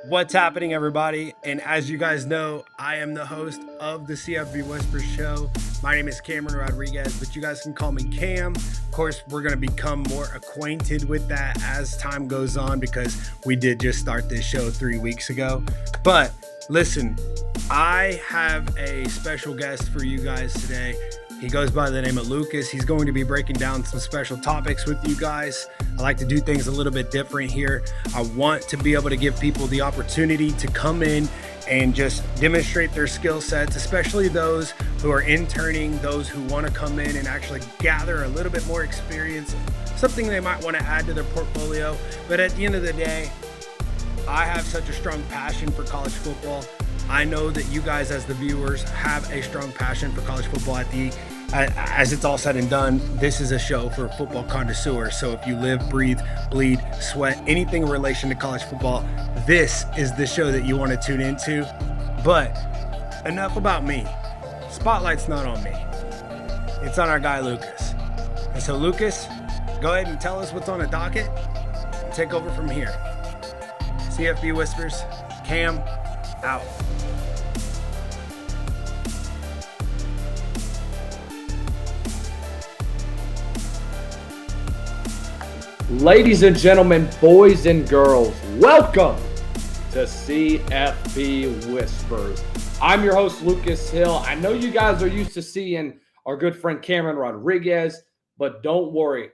What's happening, everybody? And as you guys know, I am the host of the CFB Whsipers Show. My name is Cameron Rodriguez, but you guys can call me Cam. Of course, we're going to become more acquainted with that as time goes on because we did just start this show 3 weeks ago. But listen, I have a special guest for you guys today. He goes by the name of Lucas. He's going to be breaking down some special topics with you guys. I like to do things a little bit different here. I want to be able to give people the opportunity to come in and just demonstrate their skill sets, especially those who are interning, those who want to come in and actually gather a little bit more experience, something they might want to add to their portfolio. But at the end of the day, I have such a strong passion for college football. I know that you guys as the viewers have a strong passion for college football. As it's all said and done, this is a show for football connoisseurs. So if you live, breathe, bleed, sweat, anything in relation to college football, this is the show that you want to tune into. But enough about me. Spotlight's not on me. It's on our guy, Lucas. And so Lucas, go ahead and tell us what's on the docket and take over from here. CFB Whsipers, Cam, out. Ladies and gentlemen, boys and girls, welcome to CFB Whsipers. I'm your host, Lucas Hill. I know you guys are used to seeing our good friend Cameron Rodriguez, but don't worry.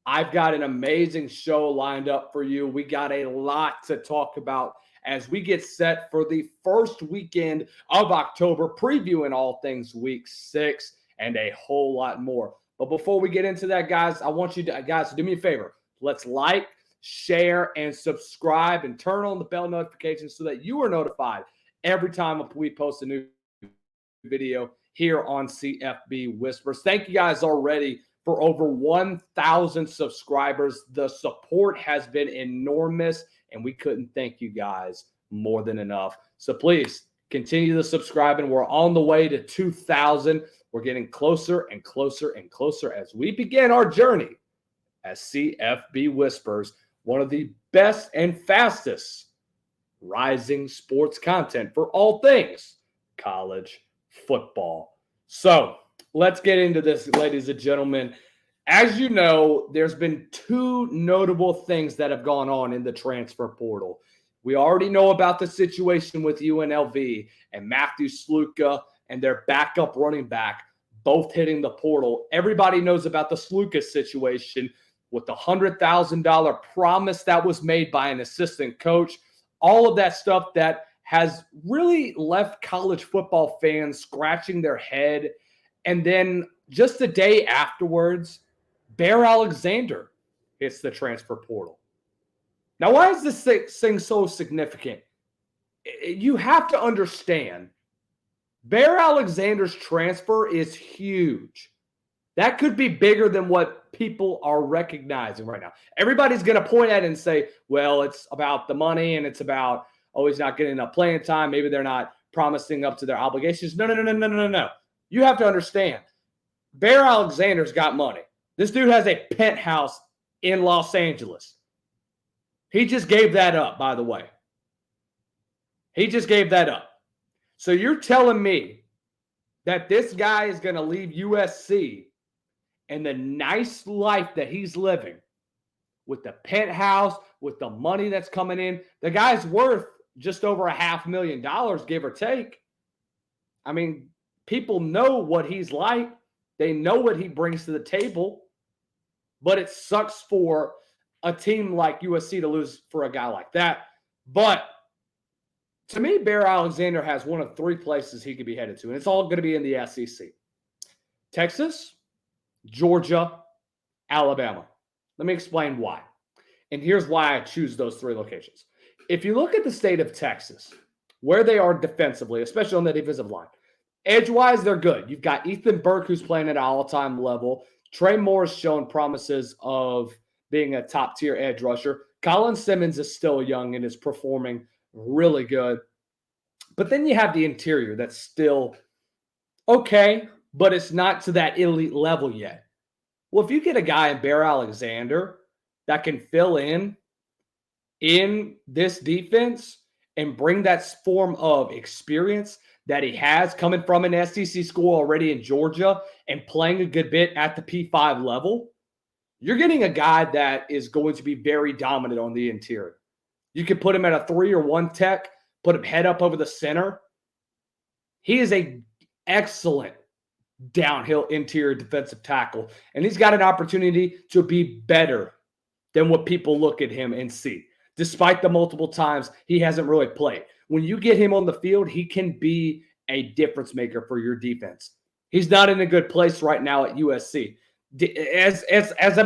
I've got an amazing show lined up for you. We got a lot to talk about as we get set for the first weekend of October, previewing all things week 6 and a whole lot more. But before we get into that, guys, I want you to do me a favor. Let's like, share, and subscribe and turn on the bell notifications so that you are notified every time we post a new video here on CFB Whsipers. Thank you guys already for over 1,000 subscribers. The support has been enormous, and we couldn't thank you guys more than enough. So please continue to subscribe, and we're on the way to 2,000. We're getting closer and closer and closer as we begin our journey as CFB Whsipers, one of the best and fastest rising sports content for all things college football. So let's get into this, ladies and gentlemen. As you know, there's been two notable things that have gone on in the transfer portal. We already know about the situation with UNLV and Matthew Sluka and their backup running back both hitting the portal. Everybody knows about the Sluka situation with the $100,000 promise that was made by an assistant coach. All of that stuff that has really left college football fans scratching their head. And then just the day afterwards, Bear Alexander hits the transfer portal. Now, why is this thing so significant? You have to understand, Bear Alexander's transfer is huge. That could be bigger than what people are recognizing right now. Everybody's going to point at it and say, well, it's about the money and it's about, oh, he's not getting enough playing time. Maybe they're not promising up to their obligations. No. You have to understand, Bear Alexander's got money. This dude has a penthouse in Los Angeles. He just gave that up, by the way. He just gave that up. So you're telling me that this guy is going to leave USC and the nice life that he's living with the penthouse, with the money that's coming in? The guy's worth just over $500,000, give or take. I mean, people know what he's like. They know what he brings to the table. But it sucks for a team like USC to lose for a guy like that. But to me, Bear Alexander has one of 3 places he could be headed to, and it's all going to be in the SEC. Texas, Georgia, Alabama. Let me explain why. And here's why I choose those 3 locations. If you look at the state of Texas, where they are defensively, especially on the defensive line, edge-wise, they're good. You've got Ethan Burke, who's playing at an all-time level. Trey Moore's shown promises of being a top-tier edge rusher. Colin Simmons is still young and is performing really good. But then you have the interior that's still okay, but it's not to that elite level yet. Well, if you get a guy in Bear Alexander that can fill in this defense and bring that form of experience that he has coming from an SEC school already in Georgia and playing a good bit at the P5 level, you're getting a guy that is going to be very dominant on the interior. You could put him at a 3 or 1 tech, put him head up over the center. He is an excellent downhill interior defensive tackle, and he's got an opportunity to be better than what people look at him and see, despite the multiple times he hasn't really played. When you get him on the field, he can be a difference maker for your defense. He's not in a good place right now at USC. As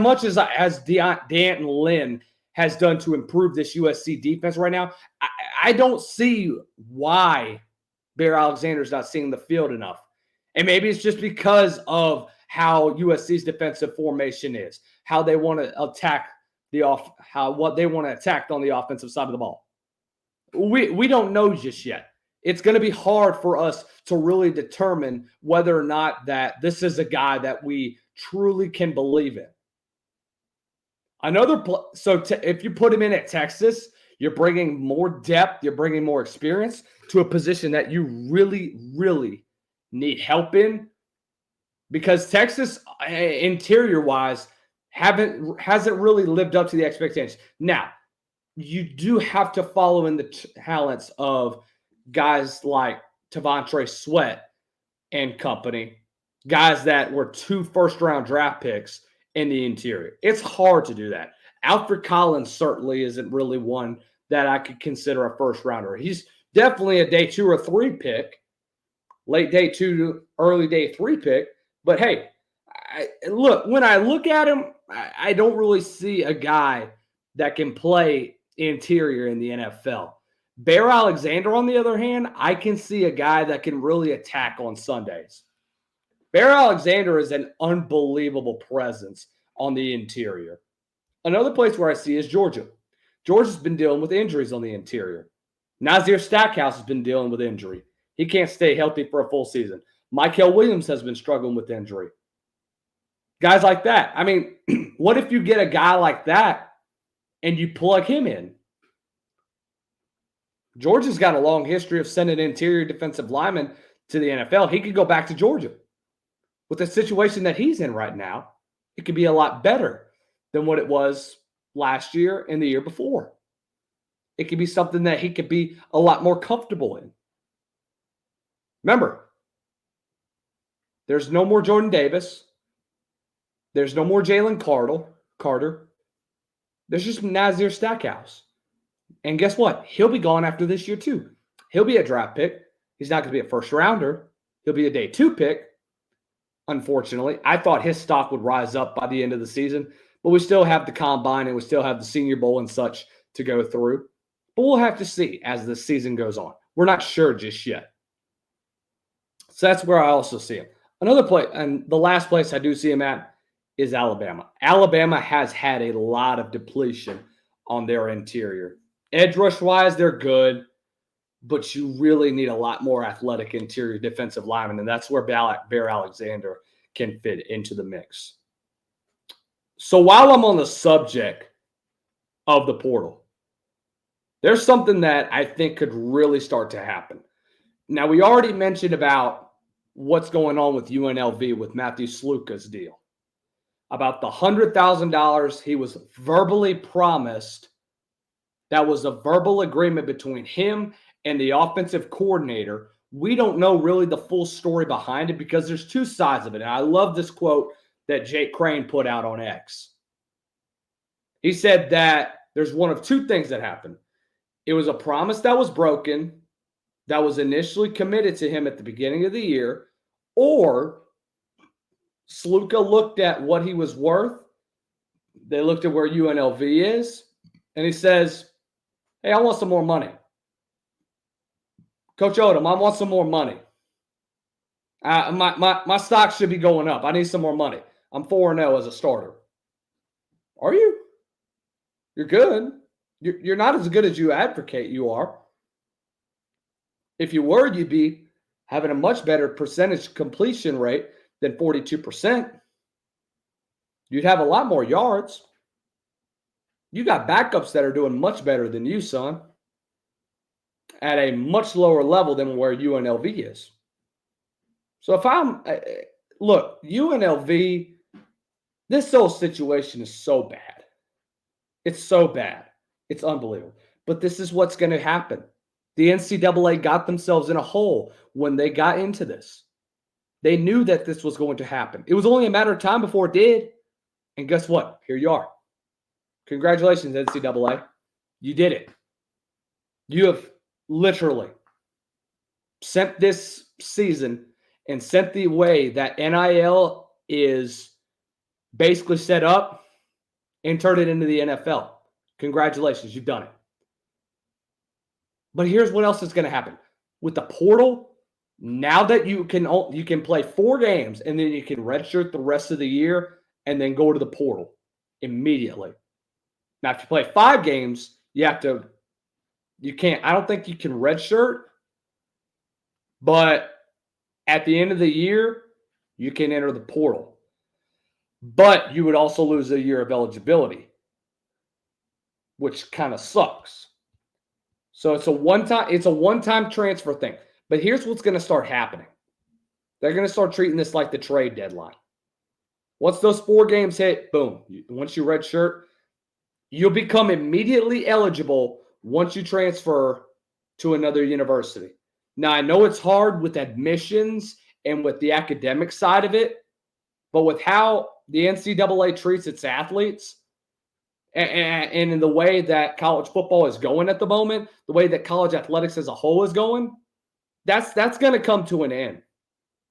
much as D'Anton Lynn has done to improve this USC defense right now, I don't see why Bear Alexander's not seeing the field enough. And maybe it's just because of how USC's defensive formation is, how they want to attack what they want to attack on the offensive side of the ball. We don't know just yet. It's going to be hard for us to really determine whether or not that this is a guy that we truly can believe in. If you put him in at Texas, you're bringing more depth, you're bringing more experience to a position that you really, really need help in, because Texas, interior-wise, hasn't really lived up to the expectations. Now, you do have to follow in the talents of guys like Tavontre Sweat and company, guys that were 2 first-round draft picks in the interior. It's hard to do that. Alfred Collins certainly isn't really one that I could consider a first-rounder. He's definitely a day 2 or 3 pick, late day 2 to early day 3 pick. But, hey, when I look at him, I don't really see a guy that can play interior in the NFL. Bear Alexander, on the other hand, I can see a guy that can really attack on Sundays. Bear Alexander is an unbelievable presence on the interior. Another place where I see is Georgia. Georgia's been dealing with injuries on the interior. Nazir Stackhouse has been dealing with injury. He can't stay healthy for a full season. Michael Williams has been struggling with injury. Guys like that. I mean, what if you get a guy like that and you plug him in? Georgia's got a long history of sending interior defensive linemen to the NFL. He could go back to Georgia. With the situation that he's in right now, it could be a lot better than what it was last year and the year before. It could be something that he could be a lot more comfortable in. Remember, there's no more Jordan Davis. There's no more Jalen Carter. There's just Nazir Stackhouse. And guess what? He'll be gone after this year too. He'll be a draft pick. He's not going to be a first rounder. He'll be a day 2 pick. Unfortunately, I thought his stock would rise up by the end of the season, but we still have the combine and we still have the Senior Bowl and such to go through. But we'll have to see as the season goes on. We're not sure just yet. So that's where I also see him. Another place, and the last place I do see him at is Alabama. Alabama has had a lot of depletion on their interior. Edge rush-wise, they're good, but you really need a lot more athletic interior defensive linemen, and that's where Bear Alexander can fit into the mix. So while I'm on the subject of the portal, there's something that I think could really start to happen. Now, we already mentioned about what's going on with UNLV with Matthew Sluka's deal, about the $100,000 he was verbally promised. That was a verbal agreement between him and the offensive coordinator. We don't know really the full story behind it because there's 2 sides of it. And I love this quote that Jake Crane put out on X. He said that there's one of 2 things that happened. It was a promise that was broken, that was initially committed to him at the beginning of the year, or Sluka looked at what he was worth. They looked at where UNLV is, and he says, hey, I want some more money. Coach Odom, I want some more money. My stock should be going up. I need some more money. I'm 4-0 as a starter. Are you? You're good. You're not as good as you advocate you are. If you were, you'd be having a much better percentage completion rate than 42%. You'd have a lot more yards. You got backups that are doing much better than you, son. at a much lower level than where UNLV is. So look, UNLV, this whole situation is so bad. It's so bad. It's unbelievable. But this is what's going to happen. The NCAA got themselves in a hole when they got into this. They knew that this was going to happen. It was only a matter of time before it did. And guess what? Here you are. Congratulations, NCAA. You did it. You have literally sent this season and sent the way that NIL is basically set up and turned it into the NFL. Congratulations, you've done it. But here's what else is going to happen. With the portal, now that you can play 4 games and then you can redshirt the rest of the year and then go to the portal immediately. Now, if you play 5 games, you can't. I don't think you can redshirt, but at the end of the year, you can enter the portal. But you would also lose a year of eligibility, which kind of sucks. So it's a one-time transfer thing. But here's what's going to start happening. They're going to start treating this like the trade deadline. Once those 4 games hit, boom. Once you redshirt, you'll become immediately eligible once you transfer to another university. Now, I know it's hard with admissions and with the academic side of it, but with how the NCAA treats its athletes and in the way that college football is going at the moment, the way that college athletics as a whole is going, that's going to come to an end.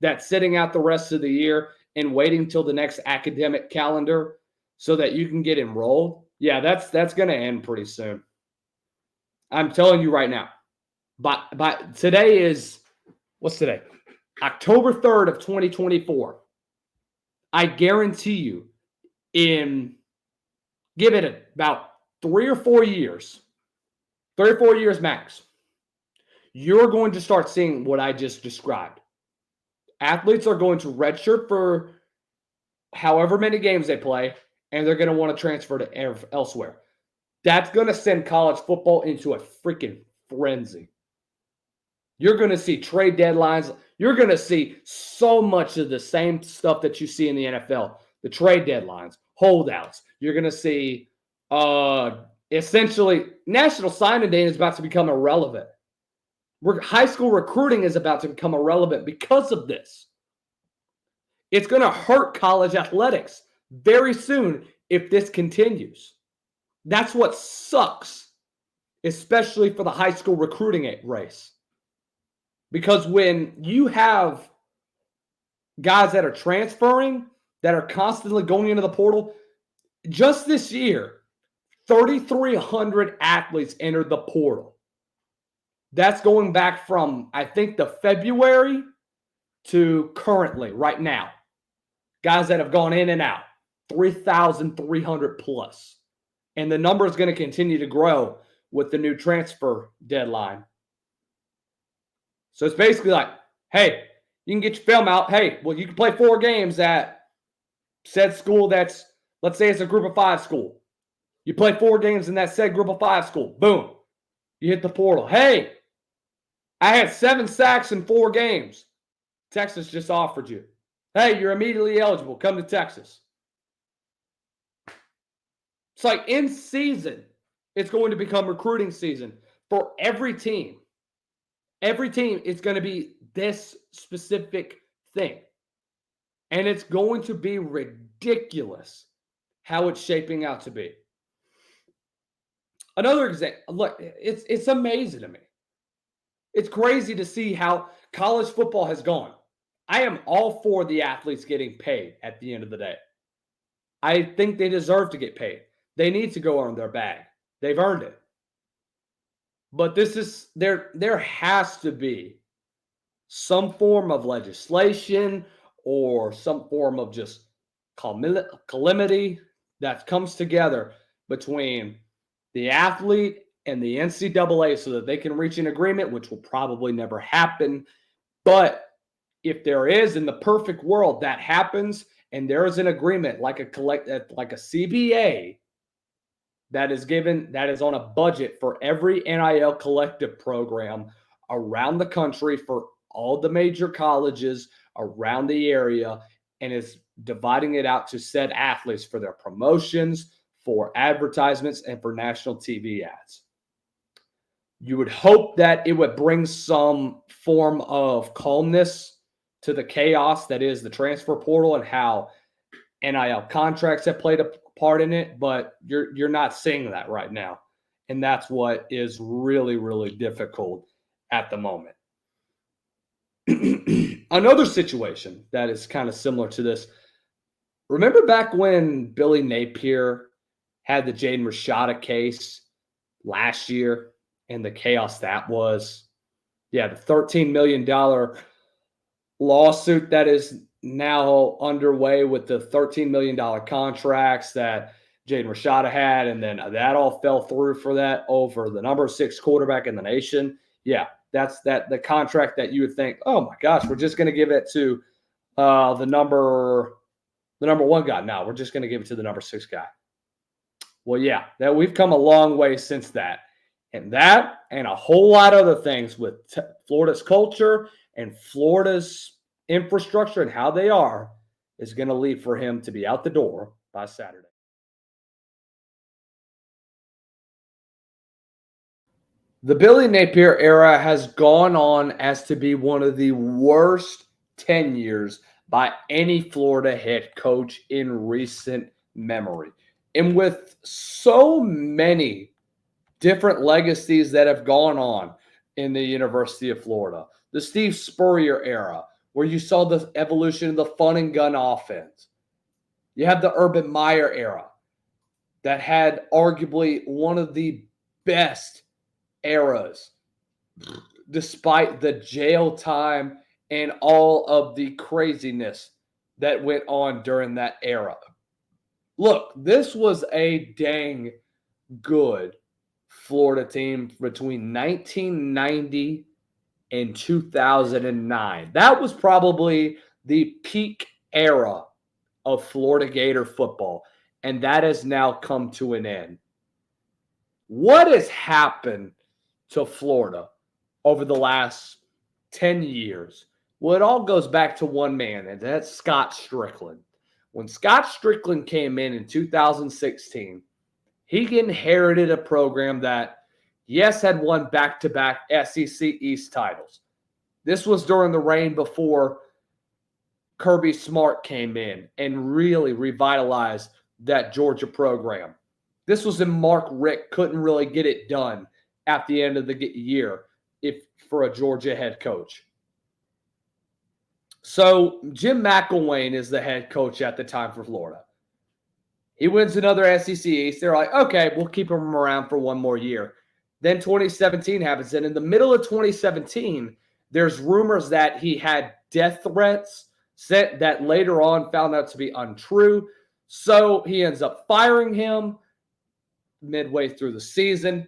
That sitting out the rest of the year and waiting till the next academic calendar so that you can get enrolled, yeah, that's going to end pretty soon. I'm telling you right now. But today is, what's today? October 3rd of 2024. I guarantee you, give it about 3 or 4 years, 3 or 4 years max, you're going to start seeing what I just described. Athletes are going to redshirt for however many games they play, and they're going to want to transfer to elsewhere. That's going to send college football into a freaking frenzy. You're going to see trade deadlines. You're going to see so much of the same stuff that you see in the NFL. The trade deadlines, holdouts. You're going to see essentially National Signing Day is about to become irrelevant. High school recruiting is about to become irrelevant because of this. It's going to hurt college athletics very soon if this continues. That's what sucks, especially for the high school recruiting race. Because when you have guys that are transferring, that are constantly going into the portal, just this year, 3,300 athletes entered the portal. That's going back from, I think, the February to currently, right now. Guys that have gone in and out, 3,300 plus. And the number is going to continue to grow with the new transfer deadline. So it's basically like, hey, you can get your film out. Hey, well, you can play 4 games at said school that's, let's say it's a group of 5 school. You play 4 games in that said group of 5 school. Boom. You hit the portal. Hey, I had 7 sacks in 4 games. Texas just offered you. Hey, you're immediately eligible. Come to Texas. It's like in season, it's going to become recruiting season for every team. Every team, it's going to be this specific thing. And it's going to be ridiculous how it's shaping out to be. Another example, look, it's amazing to me. It's crazy to see how college football has gone. I am all for the athletes getting paid at the end of the day. I think they deserve to get paid. They need to go earn their bag. They've earned it. But there has to be some form of legislation or some form of just calamity that comes together between the athlete and the NCAA so that they can reach an agreement, which will probably never happen. But if there is, in the perfect world, that happens, and there is an agreement like a CBA, that is on a budget for every NIL collective program around the country for all the major colleges around the area, and is dividing it out to said athletes for their promotions, for advertisements, and for national TV ads. You would hope that it would bring some form of calmness to the chaos that is the transfer portal and how NIL contracts have played a part in it, but you're not seeing that right now. And that's what is really, really difficult at the moment. Another situation that is kind of similar to this. Remember back when Billy Napier had the Jaden Rashada case last year and the chaos that was? Yeah, the $13 million lawsuit that is now underway with the $13 million contracts that Jaden Rashada had, and then that all fell through for that over the number 6 quarterback in the nation. Yeah, that's the contract that you would think, oh my gosh, we're just going to give it to the number 1 guy. No, we're just going to give it to the number 6 guy. Well, yeah, that we've come a long way since that. And that and a whole lot of other things with Florida's culture and Florida's infrastructure and how they are is going to lead for him to be out the door by Saturday. The Billy Napier era has gone on as to be one of the worst tenures by any Florida head coach in recent memory. And with so many different legacies that have gone on in the University of Florida, the Steve Spurrier era, where you saw the evolution of the fun and gun offense. You have the Urban Meyer era that had arguably one of the best eras, despite the jail time and all of the craziness that went on during that era. Look, this was a dang good Florida team between 1990 and 2009. That was probably the peak era of Florida Gator football, and that has now come to an end. What has happened to Florida over the last 10 years? Well, it all goes back to one man, and that's Scott Strickland. When Scott Strickland came in 2016, he inherited a program that, yes, had won back-to-back SEC East titles. This was during the reign before Kirby Smart came in and really revitalized that Georgia program. This was when Mark Richt couldn't really get it done at the end of the year for a Georgia head coach. So Jim McElwain is the head coach at the time for Florida. He wins another SEC East. They're like, okay, we'll keep him around for one more year. Then 2017 happens. And in the middle of 2017, there's rumors that he had death threats sent that later on found out to be untrue. So he ends up firing him midway through the season.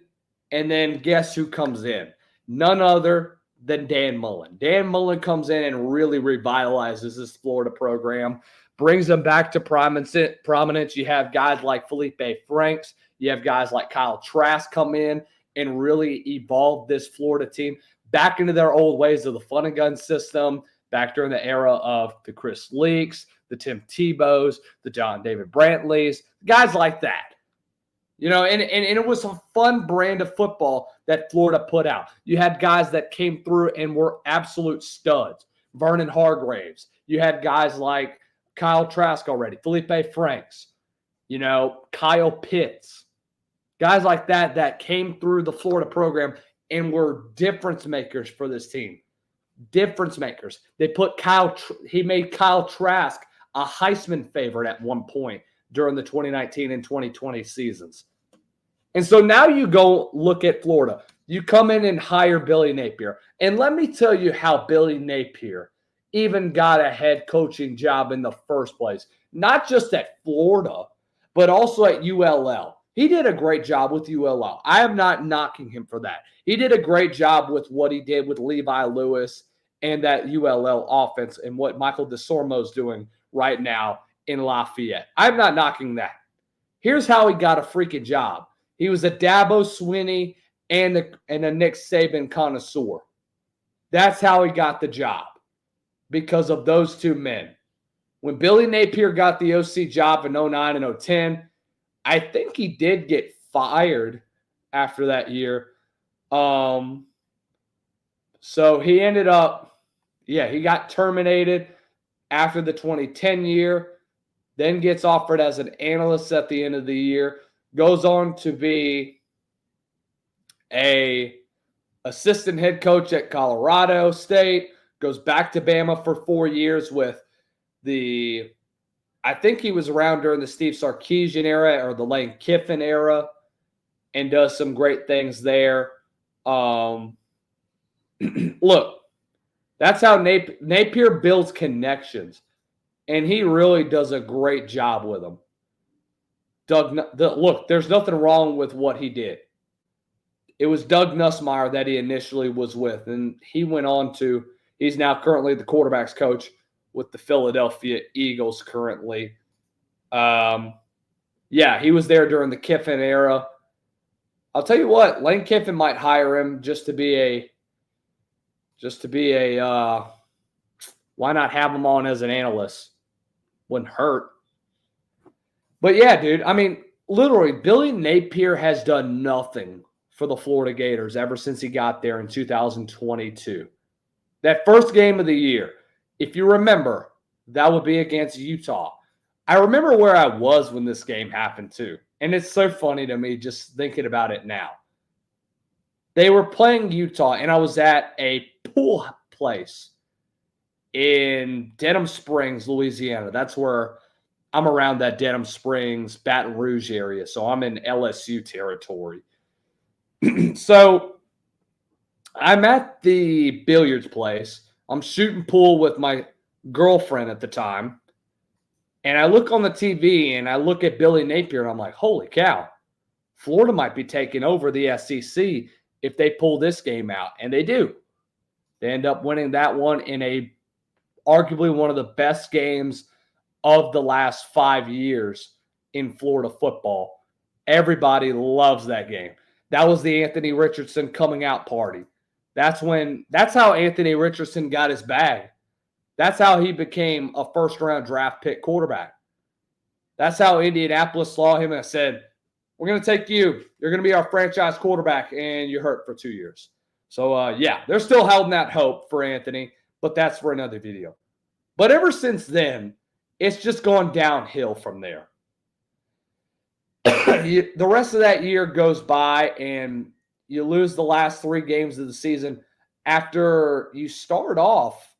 And then guess who comes in? None other than Dan Mullen. Dan Mullen comes in and really revitalizes this Florida program, brings them back to prominence. You have guys like Felipe Franks. You have guys like Kyle Trask come in and really evolve this Florida team back into their old ways of the fun and gun system, back during the era of the Chris Leaks, the Tim Tebows, the John David Brantleys, guys like that. You know, and it was a fun brand of football that Florida put out. You had guys that came through and were absolute studs. Vernon Hargraves. You had guys like Kyle Trask already, Felipe Franks, you know, Kyle Pitts. Guys like that came through the Florida program and were difference makers for this team. Difference makers. They put he made Kyle Trask a Heisman favorite at one point during the 2019 and 2020 seasons. And so now you go look at Florida. You come in and hire Billy Napier. And let me tell you how Billy Napier even got a head coaching job in the first place. Not just at Florida, but also at ULL. He did a great job with ULL. I am not knocking him for that. He did a great job with what he did with Levi Lewis and that ULL offense and what Michael DeSormo is doing right now in Lafayette. I'm not knocking that. Here's how he got a freaking job. He was a Dabo Swinney and a Nick Saban connoisseur. That's how he got the job, because of those two men. When Billy Napier got the OC job in 09 and 010, I think he did get fired after that year. So he ended up, he got terminated after the 2010 year, then gets offered as an analyst at the end of the year, goes on to be a assistant head coach at Colorado State, goes back to Bama for 4 years with I think he was around during the Steve Sarkisian era or the Lane Kiffin era, and does some great things there. Look, that's how Napier builds connections, and he really does a great job with them. Look, there's nothing wrong with what he did. It was Doug Nussmeier that he initially was with, and he went on to, he's now currently the quarterback's coach with the Philadelphia Eagles currently. He was there during the Kiffin era. I'll tell you what, Lane Kiffin might hire him just to be a why not have him on as an analyst? Wouldn't hurt. But yeah, dude, I mean, literally, Billy Napier has done nothing for the Florida Gators ever since he got there in 2022. That first game of the year, if you remember, that would be against Utah. I remember where I was when this game happened too. And it's so funny to me just thinking about it now. They were playing Utah, and I was at a pool place in Denham Springs, Louisiana. That's where I'm around, that Denham Springs, Baton Rouge area. So I'm in LSU territory. So I'm at the billiards place. I'm shooting pool with my girlfriend at the time. And I look on the TV and I look at Billy Napier and I'm like, holy cow, Florida might be taking over the SEC if they pull this game out. And they do. They end up winning that one in arguably one of the best games of the last 5 years in Florida football. Everybody loves that game. That was the Anthony Richardson coming out party. That's how Anthony Richardson got his bag. That's how he became a first-round draft pick quarterback. That's how Indianapolis saw him and said, we're going to take you. You're going to be our franchise quarterback, and you're hurt for 2 years. So, they're still holding that hope for Anthony, but that's for another video. But ever since then, it's just gone downhill from there. The rest of that year goes by, and you lose the last 3 games of the season after you start off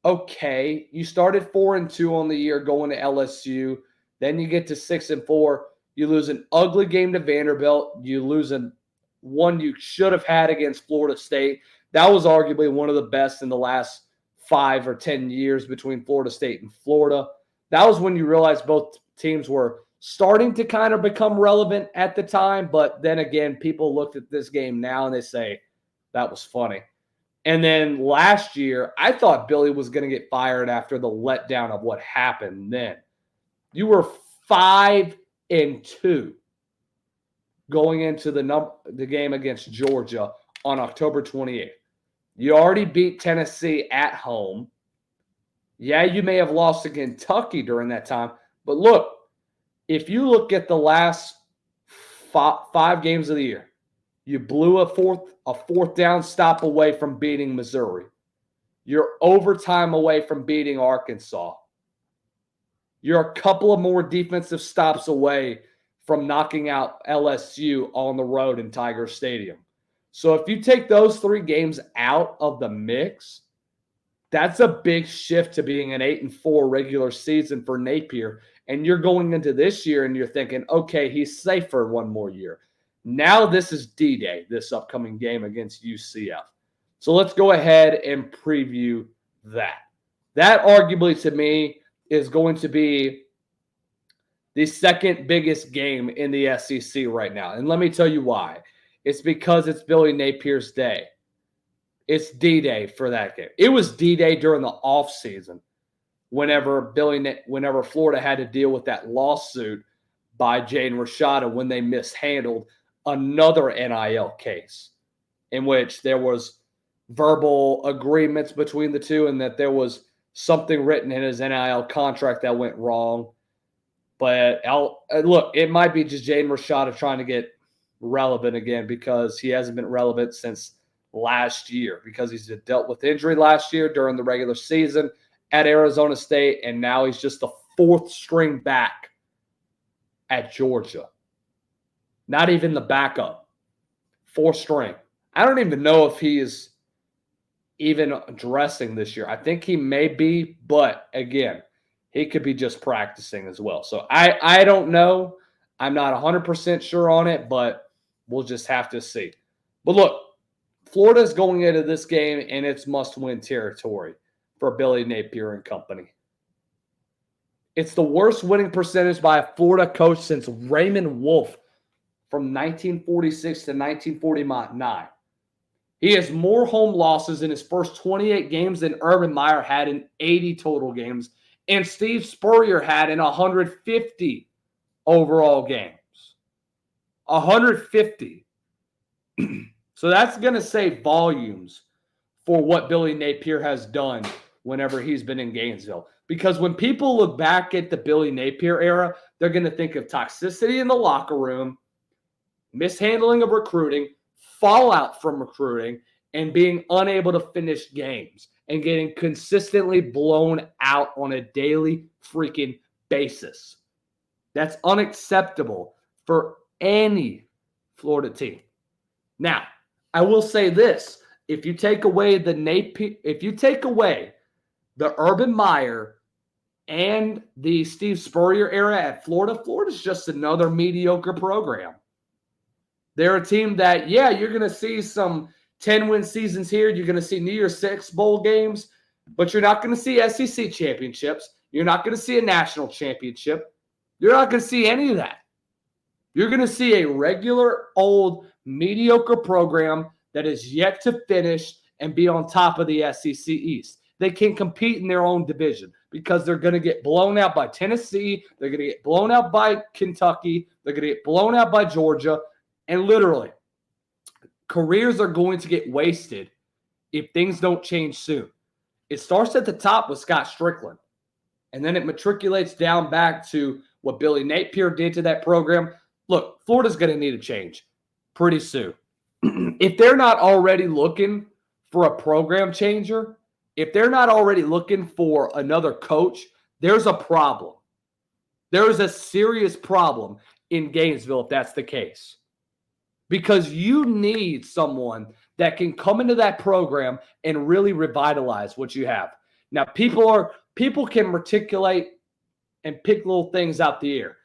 okay. You started 4-2 on the year going to LSU. Then you get to 6-4. You lose an ugly game to Vanderbilt. You lose one you should have had against Florida State. That was arguably one of the best in the last 5 or 10 years between Florida State and Florida. That was when you realized both teams were starting to kind of become relevant at the time. But then again, people looked at this game now and they say, that was funny. And then last year, I thought Billy was going to get fired after the letdown of what happened then. You were 5-2 going into the game against Georgia on October 28th. You already beat Tennessee at home. Yeah, you may have lost to Kentucky during that time. But look, if you look at the last 5 games of the year, you blew a fourth down stop away from beating Missouri. You're overtime away from beating Arkansas. You're a couple of more defensive stops away from knocking out LSU on the road in Tiger Stadium. So if you take those 3 games out of the mix, that's a big shift to being an 8-4 regular season for Napier. And you're going into this year and you're thinking, okay, he's safe for 1 more year. Now this is D-Day, this upcoming game against UCF. So let's go ahead and preview that. That arguably to me is going to be the second biggest game in the SEC right now. And let me tell you why. It's because it's Billy Napier's day. It's D-Day for that game. It was D-Day during the offseason whenever Florida had to deal with that lawsuit by Jaden Rashada when they mishandled another NIL case in which there was verbal agreements between the two and that there was something written in his NIL contract that went wrong. But look, it might be just Jaden Rashada trying to get relevant again because he hasn't been relevant since last year because he's dealt with injury last year during the regular season at Arizona State, and now he's just the fourth string back at Georgia. Not even the backup. Fourth string. I don't even know if he is even dressing this year. I think he may be, but again, he could be just practicing as well. So I don't know. I'm not 100% sure on it, but we'll just have to see. But look, Florida's going into this game in its must-win territory for Billy Napier and company. It's the worst winning percentage by a Florida coach since Raymond Wolf from 1946 to 1949. He has more home losses in his first 28 games than Urban Meyer had in 80 total games, and Steve Spurrier had in 150 overall games. 150. So that's going to say volumes for what Billy Napier has done whenever he's been in Gainesville. Because when people look back at the Billy Napier era, they're going to think of toxicity in the locker room, mishandling of recruiting, fallout from recruiting, and being unable to finish games and getting consistently blown out on a daily freaking basis. That's unacceptable for any Florida team. Now, I will say this. If you take away the Urban Meyer and the Steve Spurrier era at Florida, Florida's just another mediocre program. They're a team that, yeah, you're going to see some 10-win seasons here. You're going to see New Year's Six bowl games, but you're not going to see SEC championships. You're not going to see a national championship. You're not going to see any of that. You're going to see a regular, old, mediocre program that is yet to finish and be on top of the SEC East. They can compete in their own division because they're going to get blown out by Tennessee. They're going to get blown out by Kentucky. They're going to get blown out by Georgia. And literally, careers are going to get wasted if things don't change soon. It starts at the top with Scott Strickland, and then it matriculates down back to what Billy Napier did to that program. Look, Florida's going to need a change pretty soon. If they're not already looking for a program changer, if they're not already looking for another coach, there's a problem. There is a serious problem in Gainesville if that's the case. Because you need someone that can come into that program and really revitalize what you have. Now, people can reticulate and pick little things out the air.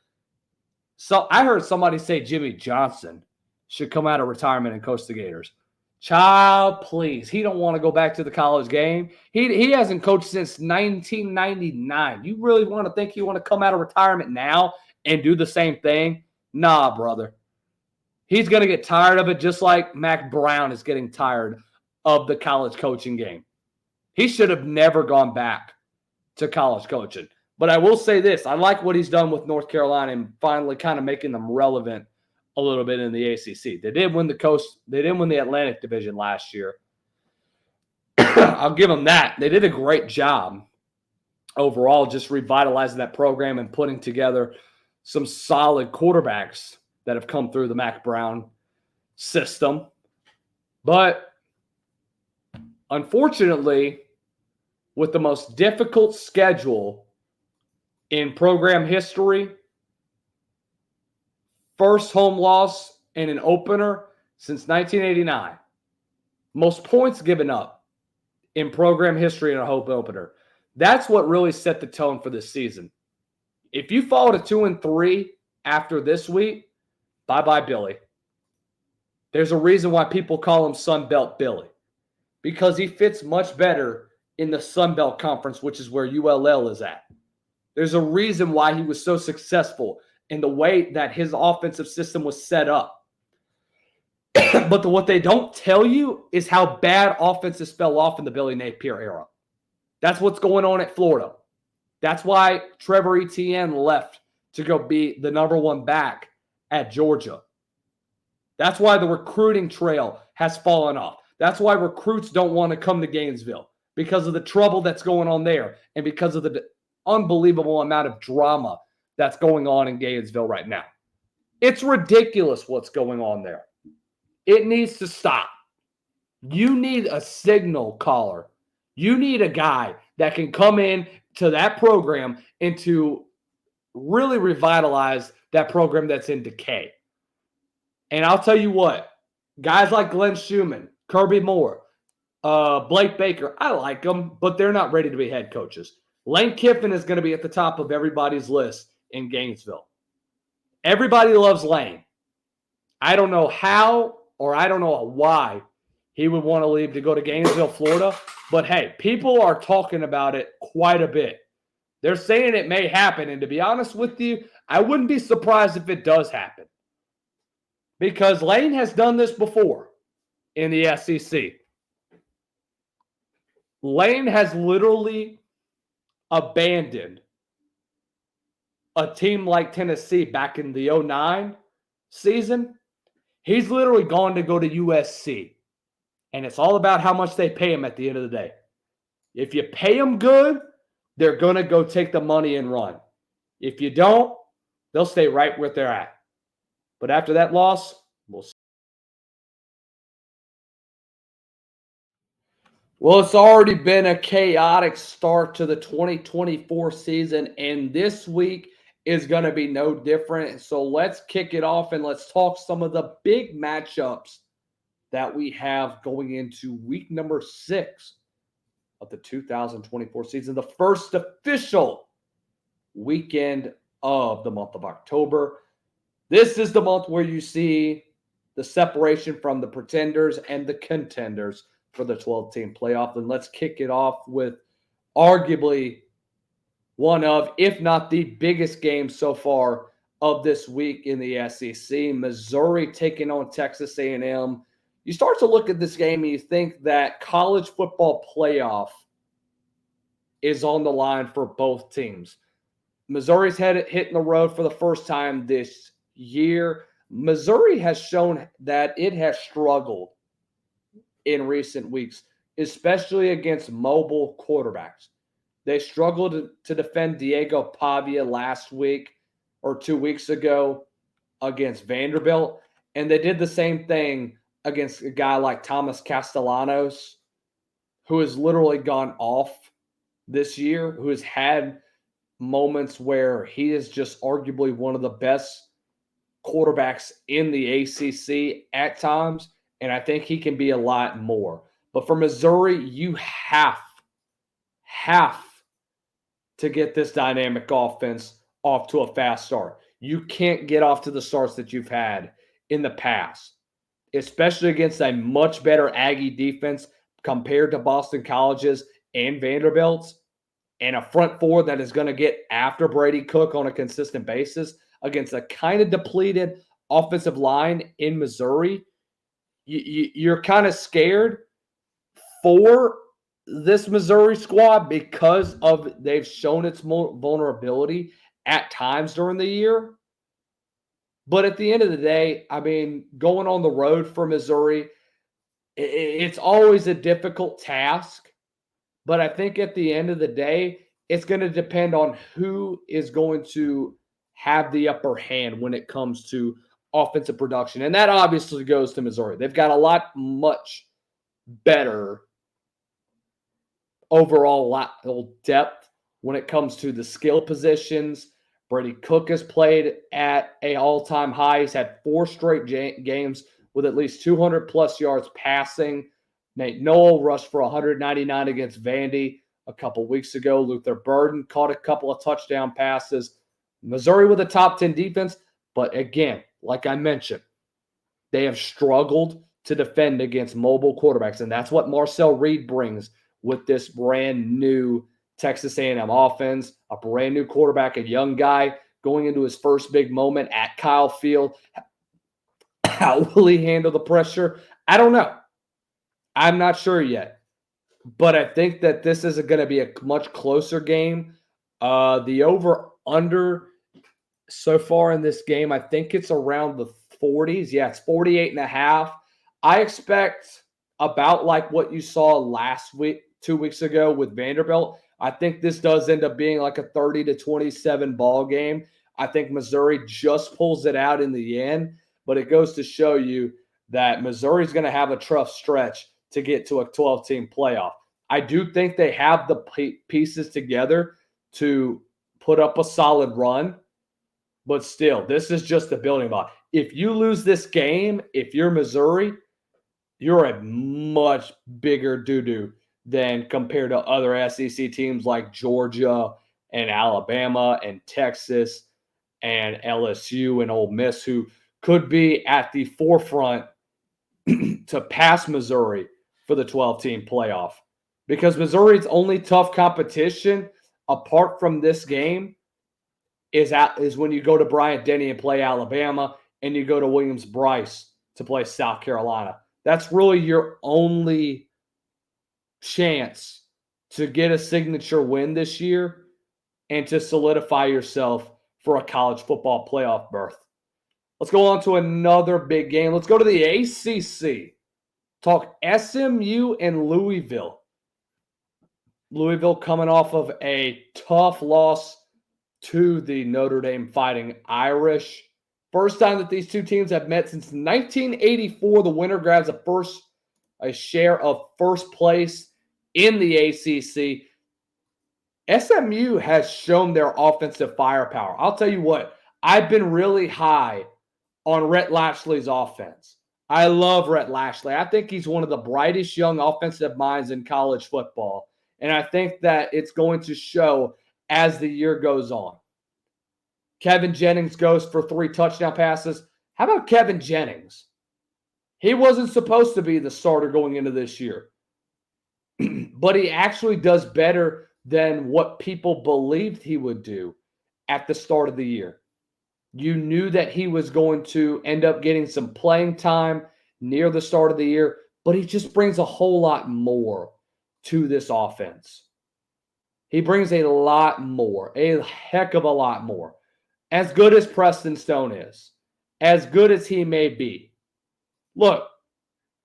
So I heard somebody say Jimmy Johnson should come out of retirement and coach the Gators. Child, please. He don't want to go back to the college game. He hasn't coached since 1999. You really want to think you want to come out of retirement now and do the same thing? Nah, brother. He's going to get tired of it just like Mac Brown is getting tired of the college coaching game. He should have never gone back to college coaching. But I will say this. I like what he's done with North Carolina and finally kind of making them relevant a little bit in the ACC. They did win the Atlantic Division last year. I'll give them that. They did a great job overall just revitalizing that program and putting together some solid quarterbacks that have come through the Mac Brown system. But unfortunately, with the most difficult schedule in program history, first home loss in an opener since 1989. Most points given up in program history in a home opener. That's what really set the tone for this season. If you fall to 2-3 after this week, bye-bye, Billy. There's a reason why people call him Sunbelt Billy. Because he fits much better in the Sunbelt Conference, which is where ULL is at. There's a reason why he was so successful in the way that his offensive system was set up. But what they don't tell you is how bad offenses fell off in the Billy Napier era. That's what's going on at Florida. That's why Trevor Etienne left to go be the number one back at Georgia. That's why the recruiting trail has fallen off. That's why recruits don't want to come to Gainesville, because of the trouble that's going on there and because of the unbelievable amount of drama that's going on in Gainesville right now. It's ridiculous what's going on there. It needs to stop. You need a signal caller. You need a guy that can come in to that program and to really revitalize that program that's in decay. And I'll tell you what, guys like Glenn Schumann, Kirby Moore, Blake Baker, I like them, but they're not ready to be head coaches. Lane Kiffin is going to be at the top of everybody's list in Gainesville. Everybody loves Lane. I don't know how, or I don't know why he would want to leave to go to Gainesville, Florida. But hey, people are talking about it quite a bit. They're saying it may happen. And to be honest with you, I wouldn't be surprised if it does happen, because Lane has done this before in the SEC. Lane has literally abandoned a team like Tennessee back in the 2009 season. He's literally gone to go to USC. And it's all about how much they pay him at the end of the day. If you pay them good, they're going to go take the money and run. If you don't, they'll stay right where they're at. But after that loss, we'll see. Well, it's already been a chaotic start to the 2024 season, and this week is going to be no different. So let's kick it off and let's talk some of the big matchups that we have going into week number 6 of the 2024 season, the first official weekend of the month of October. This is the month where you see the separation from the pretenders and the contenders for the 12-team playoff. And let's kick it off with arguably one of, if not the biggest game so far of this week in the SEC. Missouri taking on Texas A&M. You start to look at this game and you think that college football playoff is on the line for both teams. Missouri's hitting the road for the first time this year. Missouri has shown that it has struggled in recent weeks, especially against mobile quarterbacks. They struggled to defend Diego Pavia last week or 2 weeks ago against Vanderbilt, and they did the same thing against a guy like Thomas Castellanos, who has literally gone off this year, who has had moments where he is just arguably one of the best quarterbacks in the ACC at times, and I think he can be a lot more. But for Missouri, you have to get this dynamic offense off to a fast start. You can't get off to the starts that you've had in the past, especially against a much better Aggie defense compared to Boston College's and Vanderbilt's, and a front four that is going to get after Brady Cook on a consistent basis against a kind of depleted offensive line in Missouri. You're kind of scared for this Missouri squad because of they've shown its vulnerability at times during the year. But at the end of the day, I mean, going on the road for Missouri, it's always a difficult task. But I think at the end of the day, it's going to depend on who is going to have the upper hand when it comes to offensive production. And that obviously goes to Missouri. They've got much better overall depth when it comes to the skill positions. Brady Cook has played at an all-time high. He's had 4 straight games with at least 200-plus yards passing. Nate Noel rushed for 199 against Vandy a couple weeks ago. Luther Burden caught a couple of touchdown passes. Missouri with a top 10 defense. But again, like I mentioned, they have struggled to defend against mobile quarterbacks. And that's what Marcel Reed brings with this brand new Texas A&M offense, a brand new quarterback, a young guy going into his first big moment at Kyle Field. How will he handle the pressure? I don't know. I'm not sure yet. But I think that this is going to be a much closer game. The over-under so far in this game, I think it's around the 40s. Yeah, it's 48.5. I expect about like what you saw last week, 2 weeks ago with Vanderbilt. I think this does end up being like a 30-27 ball game. I think Missouri just pulls it out in the end, but it goes to show you that Missouri's going to have a tough stretch to get to a 12-team playoff. I do think they have the pieces together to put up a solid run, but still, this is just a building block. If you lose this game, if you're Missouri, you're a much bigger doo-doo than compared to other SEC teams like Georgia and Alabama and Texas and LSU and Ole Miss, who could be at the forefront to pass Missouri for the 12-team playoff. Because Missouri's only tough competition, apart from this game, is when you go to Bryant-Denny and play Alabama, and you go to Williams-Brice to play South Carolina. That's really your only chance to get a signature win this year and to solidify yourself for a college football playoff berth. Let's go on to another big game. Let's go to the ACC. Talk SMU and Louisville. Louisville coming off of a tough loss to the Notre Dame Fighting Irish. First time that these two teams have met since 1984. The winner grabs a share of first place in the ACC. SMU has shown their offensive firepower. I'll tell you what, I've been really high on Rhett Lashley's offense. I love Rhett Lashley. I think he's one of the brightest young offensive minds in college football. And I think that it's going to show as the year goes on. Kevin Jennings goes for 3 touchdown passes. How about Kevin Jennings? He wasn't supposed to be the starter going into this year. But he actually does better than what people believed he would do at the start of the year. You knew that he was going to end up getting some playing time near the start of the year, but he just brings a whole lot more to this offense. He brings a lot more, a heck of a lot more. As good as Preston Stone is, as good as he may be. Look,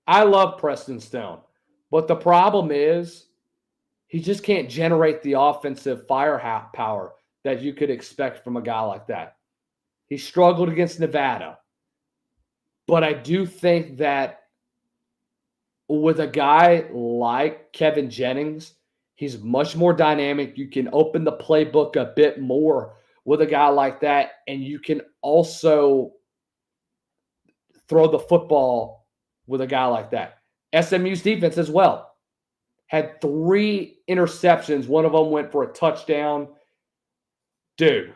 I love Preston Stone, but the problem is he just can't generate the offensive firepower that you could expect from a guy like that. He struggled against Nevada. But I do think that with a guy like Kevin Jennings, he's much more dynamic. You can open the playbook a bit more with a guy like that, and you can also throw the football with a guy like that. SMU's defense as well had 3 interceptions. One of them went for a touchdown. Dude,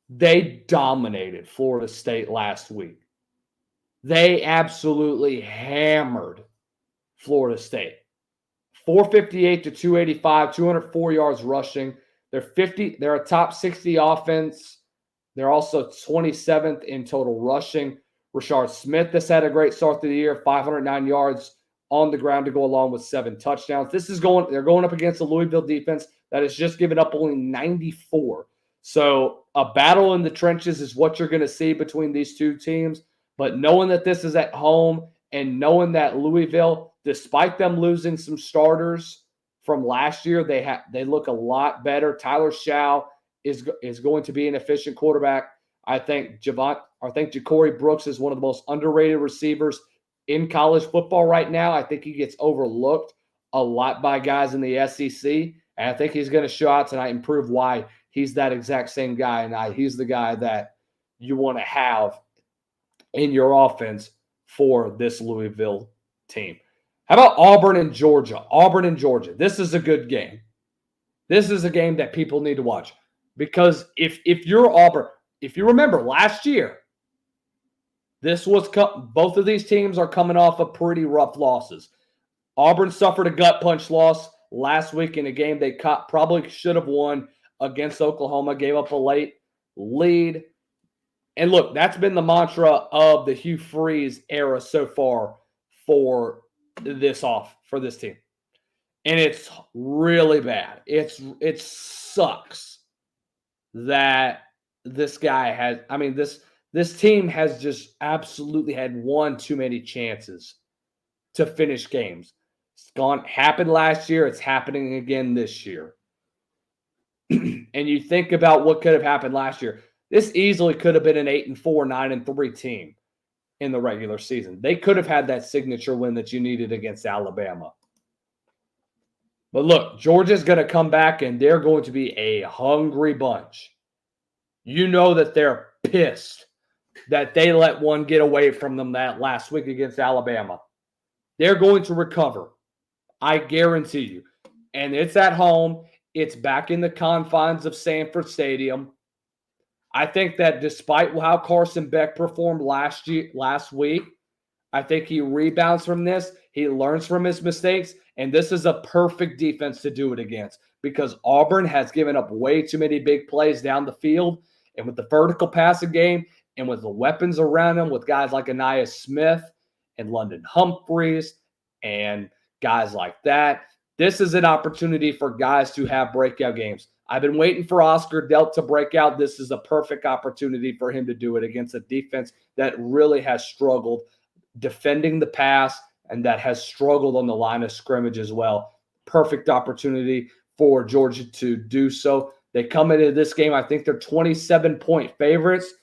they dominated Florida State last week. They absolutely hammered Florida State. 458 to 285, 204 yards rushing. They're a top 60 offense. They're also 27th in total rushing. Rashard Smith has had a great start to the year, 509 yards on the ground to go along with 7 touchdowns. They're going up against the Louisville defense that has just given up only 94. So a battle in the trenches is what you're going to see between these two teams. But knowing that this is at home and knowing that Louisville, despite them losing some starters from last year, they look a lot better. Tyler Shaw is going to be an efficient quarterback. I think Ja'Cory Brooks is one of the most underrated receivers in college football right now. I think he gets overlooked a lot by guys in the SEC, and I think he's going to show out tonight and prove why he's that exact same guy, and he's the guy that you want to have in your offense for this Louisville team. How about Auburn and Georgia? Auburn and Georgia. This is a good game. This is a game that people need to watch because if you're Auburn, if you remember last year, both of these teams are coming off of pretty rough losses. Auburn suffered a gut punch loss last week in a game they probably should have won against Oklahoma, gave up a late lead. And look, that's been the mantra of the Hugh Freeze era so far for this team. And it's really bad. It sucks that this guy This team has just absolutely had one too many chances to finish games. Happened last year. It's happening again this year. And you think about what could have happened last year. This easily could have been an 8-4, 9-3 team in the regular season. They could have had that signature win that you needed against Alabama. But look, Georgia's going to come back, and they're going to be a hungry bunch. You know that they're pissed that they let one get away from them that last week against Alabama. They're going to recover. I guarantee you. And it's at home. It's back in the confines of Sanford Stadium. I think that despite how Carson Beck performed last week, I think he rebounds from this. He learns from his mistakes. And this is a perfect defense to do it against because Auburn has given up way too many big plays down the field. And with the vertical passing game and with the weapons around him, with guys like Aniyah Smith and London Humphreys and guys like that, this is an opportunity for guys to have breakout games. I've been waiting for Oscar Delp to break out. This is a perfect opportunity for him to do it against a defense that really has struggled defending the pass and that has struggled on the line of scrimmage as well. Perfect opportunity for Georgia to do so. They come into this game, I think they're 27-point favorites.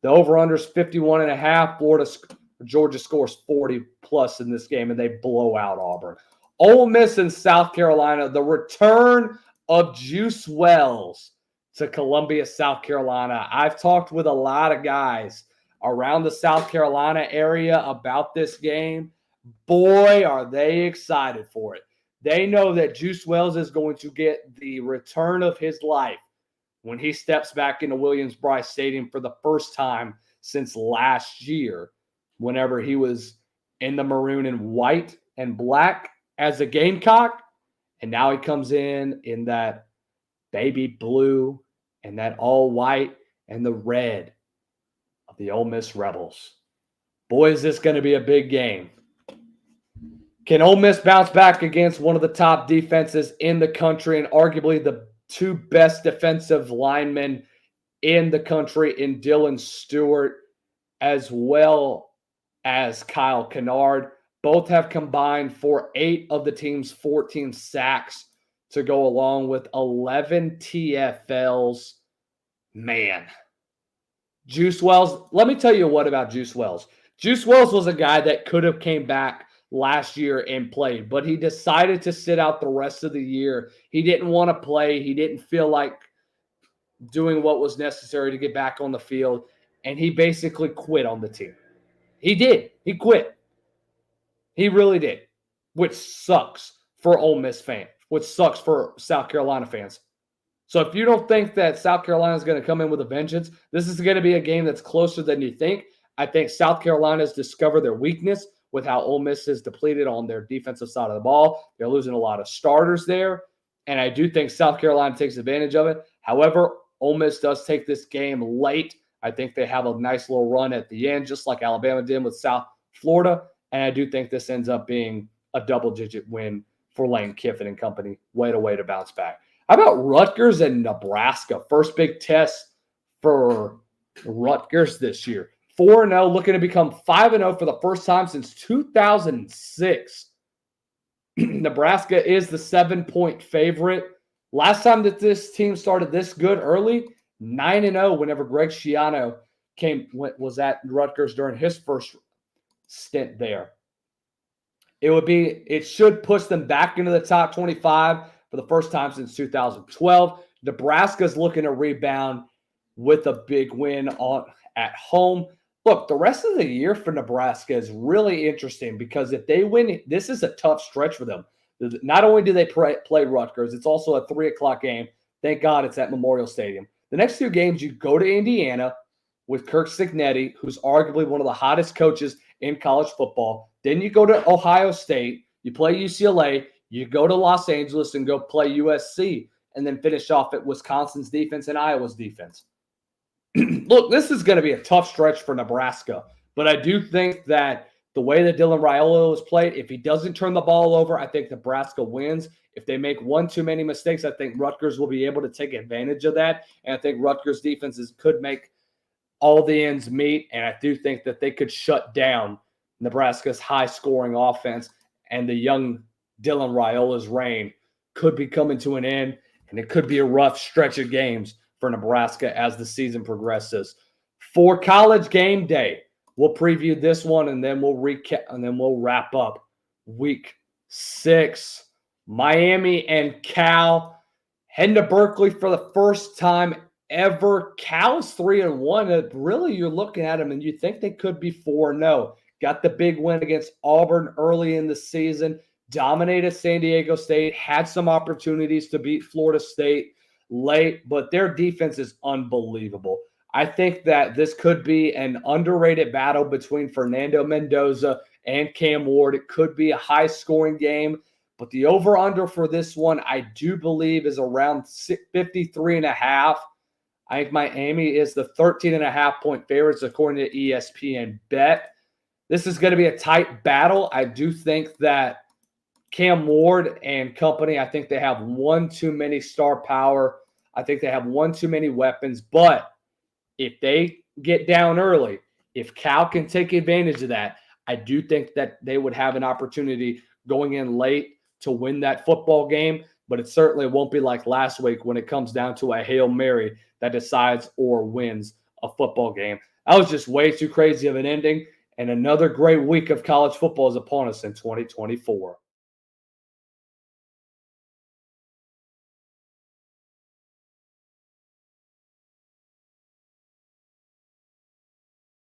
The over-under is 51.5. Georgia scores 40+ in this game, and they blow out Auburn. Ole Miss and South Carolina, the return of Juice Wells to Columbia, South Carolina. I've talked with a lot of guys around the South Carolina area about this game. Boy, are they excited for it. They know that Juice Wells is going to get the return of his life when he steps back into Williams-Brice Stadium for the first time since last year, whenever he was in the maroon and white and black as a Gamecock. And now he comes in that baby blue and that all white and the red of the Ole Miss Rebels. Boy, is this going to be a big game. Can Ole Miss bounce back against one of the top defenses in the country and arguably the two best defensive linemen in the country in Dylan Stewart as well as Kyle Kennard? Both have combined for 8 of the team's 14 sacks to go along with 11 TFLs. Man. Juice Wells, let me tell you what about Juice Wells. Juice Wells was a guy that could have came back last year and played, but he decided to sit out the rest of the year. He didn't want to play. He didn't feel like doing what was necessary to get back on the field, and he basically quit on the team. He did. He quit. He really did, which sucks for Ole Miss fans, which sucks for South Carolina fans. So if you don't think that South Carolina is going to come in with a vengeance, this is going to be a game that's closer than you think. I think South Carolina's discovered their weakness with how Ole Miss is depleted on their defensive side of the ball. They're losing a lot of starters there, and I do think South Carolina takes advantage of it. However, Ole Miss does take this game late. I think they have a nice little run at the end, just like Alabama did with South Florida. And I do think this ends up being a double-digit win for Lane Kiffin and company. Way to bounce back. How about Rutgers and Nebraska? First big test for Rutgers this year. 4-0, looking to become 5-0 for the first time since 2006. Nebraska is the 7-point favorite. Last time that this team started this good early, 9-0 whenever Greg Schiano was at Rutgers during his first stint there. It should push them back into the top 25 for the first time since 2012. Nebraska's looking to rebound with a big win at home. Look, the rest of the year for Nebraska is really interesting because if they win, this is a tough stretch for them. Not only do they play Rutgers, it's also a 3 o'clock game. Thank God it's at Memorial Stadium. The next 2 games, you go to Indiana with Kirk Cignetti, who's arguably one of the hottest coaches in college football. Then you go to Ohio State, you play UCLA, you go to Los Angeles and go play USC, and then finish off at Wisconsin's defense and Iowa's defense. Look, this is going to be a tough stretch for Nebraska, but I do think that the way that Dylan Raiola has played, if he doesn't turn the ball over, I think Nebraska wins. If they make one too many mistakes, I think Rutgers will be able to take advantage of that, and I think Rutgers defenses could make all the ends meet, and I do think that they could shut down Nebraska's high-scoring offense, and the young Dylan Raiola's reign could be coming to an end, and it could be a rough stretch of games for Nebraska as the season progresses. For College Game Day, we'll preview this one, and then we'll recap, and then we'll wrap up Week 6. Miami and Cal heading to Berkeley for the first time ever. Cal's 3-1. Really, you're looking at them and you think they could be 4-0. Got the big win against Auburn early in the season, dominated San Diego State, had some opportunities to beat Florida State late, but their defense is unbelievable. I think that this could be an underrated battle between Fernando Mendoza and Cam Ward. It could be a high-scoring game, but the over-under for this one, I do believe, is around 53.5. I think Miami is the 13.5-point favorites according to ESPN Bet. This is going to be a tight battle. I do think that Cam Ward and company, I think they have one too many star power. I think they have one too many weapons. But if they get down early, if Cal can take advantage of that, I do think that they would have an opportunity going in late to win that football game. But it certainly won't be like last week when it comes down to a Hail Mary that decides or wins a football game. That was just way too crazy of an ending. And another great week of college football is upon us in 2024.